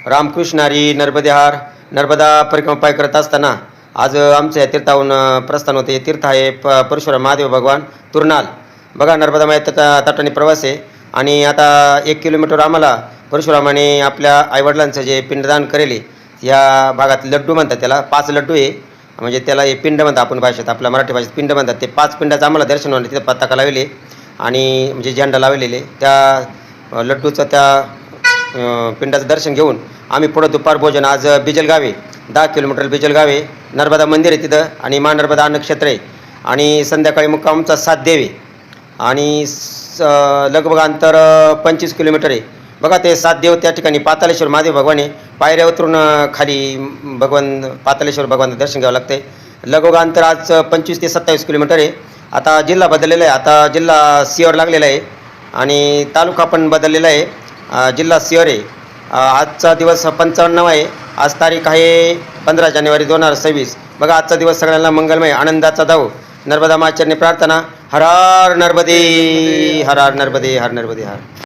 रामकृष्ण हरी नर्मदे हार. नर्मदा परिक्रमा पाय करत असताना आज आमच्या या तीर्थाहून प्रस्थान होते. तीर्थ आहे परशुराम महादेव भगवान तुरनाल. बघा नर्मदा मातेच्या तटाने प्रवास आहे आणि आता 1 किलोमीटर आम्हाला परशुरामाने आपल्या आईवडिलांचं जे पिंडदान करेले या भागात लड्डू म्हणतात, त्याला 5 लड्डू आहे, म्हणजे त्याला हे पिंड म्हणतात आपण भाषेत, आपल्या मराठी भाषेत पिंड म्हणतात. ते 5 पिंडाचं आम्हाला दर्शन होणार. तिथं पताका लावले आणि म्हणजे झेंडा लावलेले त्या लड्डूचं त्या पिंडाचं दर्शन घेऊन आम्ही पुढं दुपार भोजन आज बिजलगावे 10 किलोमीटर बिजलगावे नर्मदा मंदिर आहे तिथं आणि मा नर्मदा अन्नक्षेत्र आहे आणि संध्याकाळी मुक्काम आमचा 7 देव आणि लगभग अंतर 25 किलोमीटर आहे. बघा ते 7 देव त्या ठिकाणी पातालेश्वर महादेव भगवान आहे. पायऱ्या उतरून खाली भगवान पातालेश्वर भगवानचं दर्शन घ्यावं लागतं. लगभग अंतर आज 25 ते 27 किलोमीटर आहे. आता जिल्हा बदललेला आहे, आता जिल्हा सिहोर लागलेला आहे आणि तालुका पण बदललेला आहे. जिल्हा सिहोर आहे. आजचा दिवस 95 आहे. आज तारीख आहे 15 जानेवारी 2026. बघा आजचा दिवस सगळ्यांना मंगलमय आनंदाचा जावो. नर्मदा माचरणी प्रार्थना. हर हर नर्मदे, हर हर नर्मदे, हर नर्मदे हर.